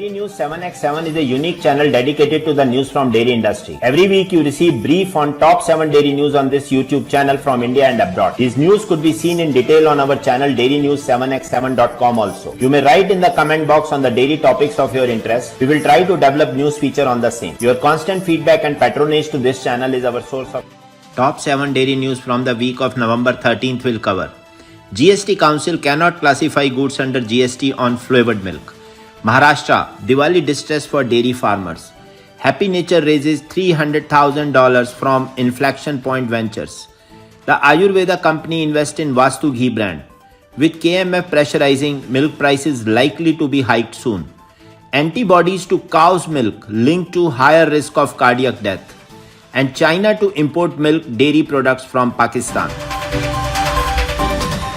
Dairy News 7x7 is a unique channel dedicated to the news from dairy industry. Every week you receive brief on top 7 dairy news on this YouTube channel from India and abroad. These news could be seen in detail on our channel dairynews7x7.com also. You may write in the comment box on the dairy topics of your interest. We will try to develop news feature on the same. Your constant feedback and patronage to this channel is our source of top 7 dairy news from the week of November 13th will cover. GST Council cannot classify goods under GST on flavored milk. Maharashtra, Diwali distress for dairy farmers. Happy Nature raises $300,000 from Inflection Point Ventures. The Ayurveda company invests in Vastu Ghee brand. With KMF pressurising, milk prices likely to be hiked soon. Antibodies to cow's milk linked to higher risk of cardiac death. And China to import milk dairy products from Pakistan.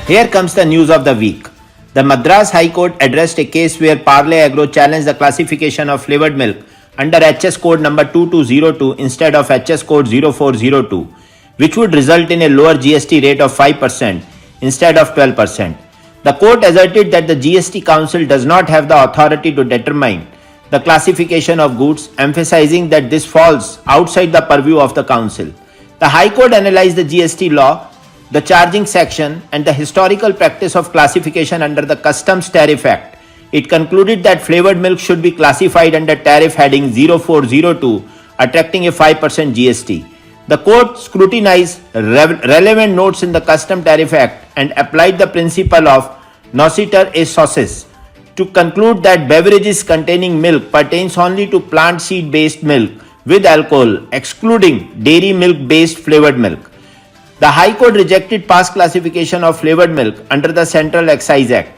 Here comes the news of the week. The Madras High Court addressed a case where Parle Agro challenged the classification of flavored milk under HS code number 2202 instead of HS code 0402, which would result in a lower GST rate of 5% instead of 12%. The court asserted that the GST Council does not have the authority to determine the classification of goods, emphasizing that this falls outside the purview of the Council. The High Court analyzed the GST law, the charging section, and the historical practice of classification under the Customs Tariff Act. It concluded that flavored milk should be classified under tariff heading 0402, attracting a 5% GST. The court scrutinized relevant notes in the Customs Tariff Act and applied the principle of nociter et sauces to conclude that beverages containing milk pertains only to plant seed based milk with alcohol, excluding dairy milk based flavored milk. The High Court rejected past classification of flavored milk under the Central Excise Act,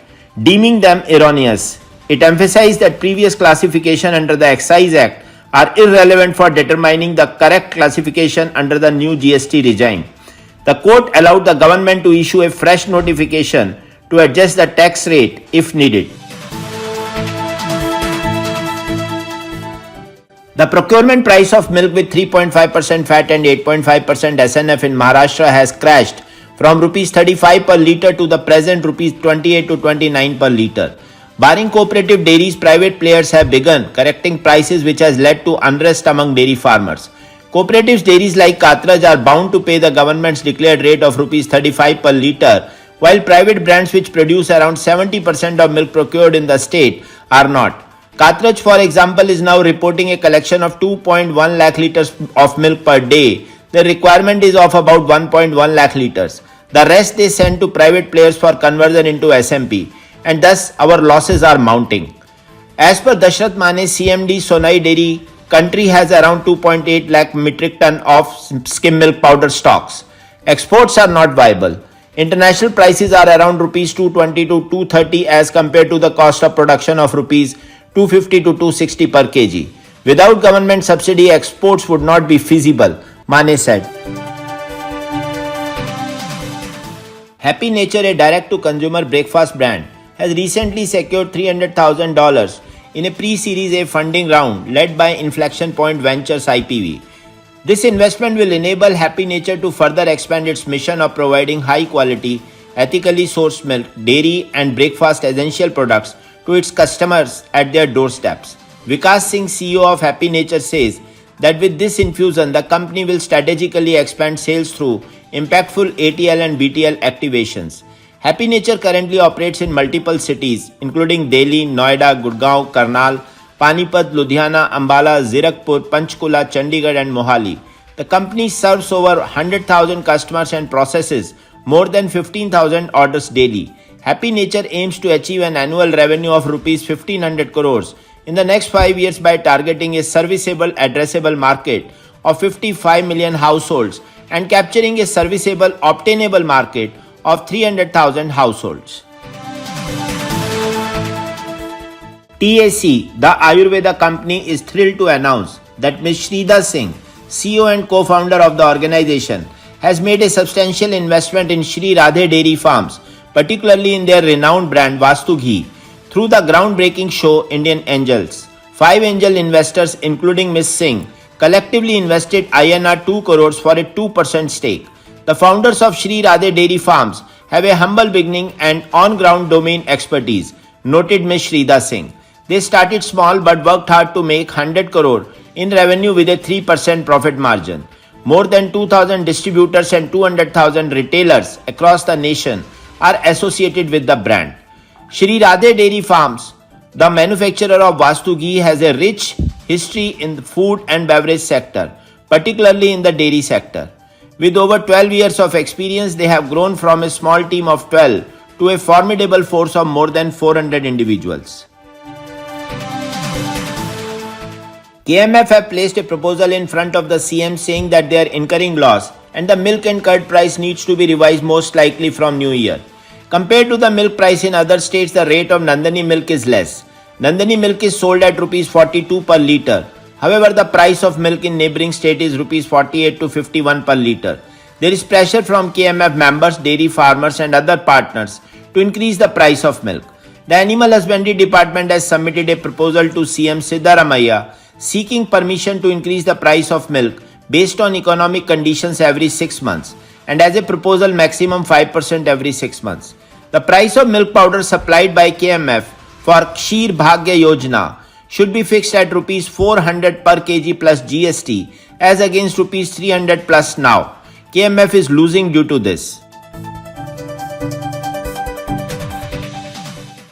deeming them erroneous. It emphasized that previous classification under the Excise Act are irrelevant for determining the correct classification under the new GST regime. The court allowed the government to issue a fresh notification to adjust the tax rate if needed. The procurement price of milk with 3.5% fat and 8.5% SNF in Maharashtra has crashed from Rs 35 per litre to the present Rs 28 to 29 per litre. Barring cooperative dairies, private players have begun correcting prices, which has led to unrest among dairy farmers. Cooperative dairies like Katraj are bound to pay the government's declared rate of Rs 35 per litre, while private brands which produce around 70% of milk procured in the state are not. Katraj, for example, is now reporting a collection of 2.1 lakh litres of milk per day. The requirement is of about 1.1 lakh litres. The rest they send to private players for conversion into SMP, and thus our losses are mounting. As per Dashrath Mane, CMD, Sonai Dairy, country has around 2.8 lakh metric ton of skim milk powder stocks. Exports are not viable. International prices are around Rs 220 to 230 as compared to the cost of production of Rs 250 to 260 per kg. Without government subsidy, exports would not be feasible, Mane said. Happy Nature, a direct-to-consumer breakfast brand, has recently secured $300,000 in a pre-Series A funding round led by Inflection Point Ventures IPV. This investment will enable Happy Nature to further expand its mission of providing high-quality, ethically sourced milk, dairy and breakfast essential products to its customers at their doorsteps. Vikas Singh, CEO of Happy Nature, says that with this infusion, the company will strategically expand sales through impactful ATL and BTL activations. Happy Nature currently operates in multiple cities, including Delhi, Noida, Gurgaon, Karnal, Panipat, Ludhiana, Ambala, Zirakpur, Panchkula, Chandigarh and Mohali. The company serves over 100,000 customers and processes more than 15,000 orders daily. Happy Nature aims to achieve an annual revenue of Rs 1,500 crores in the next 5 years by targeting a serviceable addressable market of 55 million households and capturing a serviceable obtainable market of 300,000 households. TAC, the Ayurveda company, is thrilled to announce that Ms. Shrida Singh, CEO and co-founder of the organization, has made a substantial investment in Shri Radhe Dairy Farms, particularly in their renowned brand Vastu Ghee, through the groundbreaking show Indian Angels. 5 angel investors, including Ms. Singh, collectively invested INR 2 crores for a 2% stake. The founders of Shri Radhe Dairy Farms have a humble beginning and on-ground domain expertise, noted Ms. Shrida Singh. They started small but worked hard to make 100 crore in revenue with a 3% profit margin. More than 2,000 distributors and 200,000 retailers across the nation are associated with the brand. Shri Radhe Dairy Farms, the manufacturer of Vastu Ghee, has a rich history in the food and beverage sector, particularly in the dairy sector. With over 12 years of experience, they have grown from a small team of 12 to a formidable force of more than 400 individuals. KMF have placed a proposal in front of the CM saying that they are incurring loss and the milk and curd price needs to be revised most likely from New Year. Compared to the milk price in other states, the rate of Nandani milk is less. Nandani milk is sold at Rs 42 per litre. However, the price of milk in neighbouring state is Rs 48 to 51 per litre. There is pressure from KMF members, dairy farmers and other partners to increase the price of milk. The Animal Husbandry Department has submitted a proposal to CM Siddaramaiah seeking permission to increase the price of milk based on economic conditions every 6 months and as a proposal maximum 5% every 6 months. The price of milk powder supplied by KMF for Ksheer Bhagya Yojana should be fixed at Rs 400 per kg plus GST as against Rs 300 plus now. KMF is losing due to this.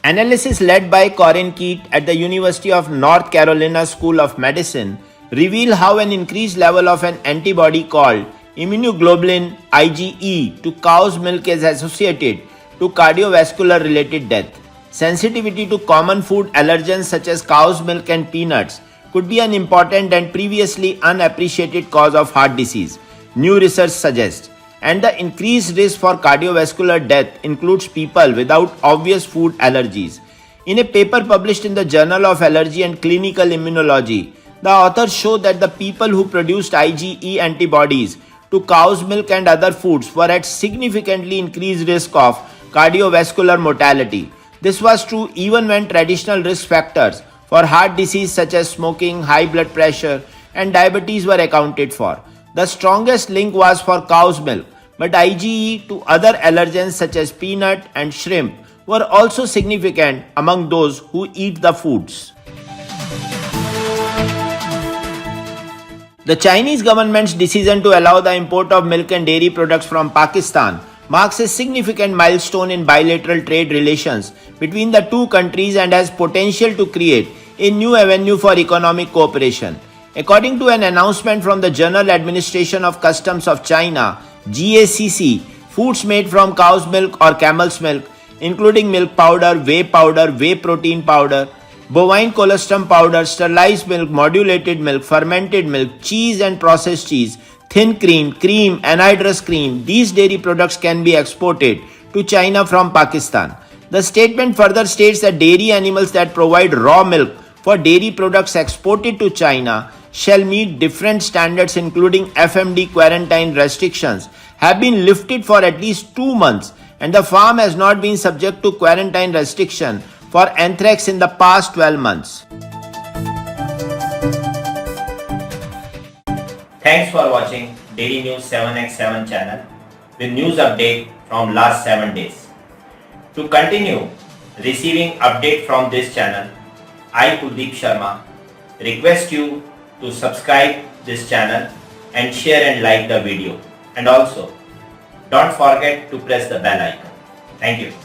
Analysis led by Corinne Keat at the University of North Carolina School of Medicine reveal how an increased level of an antibody called immunoglobulin IgE to cow's milk is associated to cardiovascular related death. Sensitivity to common food allergens such as cow's milk and peanuts could be an important and previously unappreciated cause of heart disease, new research suggests. And the increased risk for cardiovascular death includes people without obvious food allergies. In a paper published in the Journal of Allergy and Clinical Immunology, the authors show that the people who produced IgE antibodies to cow's milk and other foods were at significantly increased risk of cardiovascular mortality. This was true even when traditional risk factors for heart disease such as smoking, high blood pressure, and diabetes were accounted for. The strongest link was for cow's milk, but IgE to other allergens such as peanut and shrimp were also significant among those who eat the foods. The Chinese government's decision to allow the import of milk and dairy products from Pakistan marks a significant milestone in bilateral trade relations between the two countries and has potential to create a new avenue for economic cooperation. According to an announcement from the General Administration of Customs of China, GACC, foods made from cow's milk or camel's milk, including milk powder, whey protein powder, bovine colostrum powder, sterilized milk, modulated milk, fermented milk, cheese and processed cheese, thin cream, anhydrous cream, these dairy products can be exported to China from Pakistan. The statement further states that dairy animals that provide raw milk for dairy products exported to China shall meet different standards including FMD quarantine restrictions have been lifted for at least 2 months and the farm has not been subject to quarantine restriction for anthrax in the past 12 months. Thanks for watching Daily News 7x7 channel with news update from last 7 days. To continue receiving update from this channel, I Kuldeep Sharma request you to subscribe this channel and share and like the video, and also don't forget to press the bell icon. Thank you.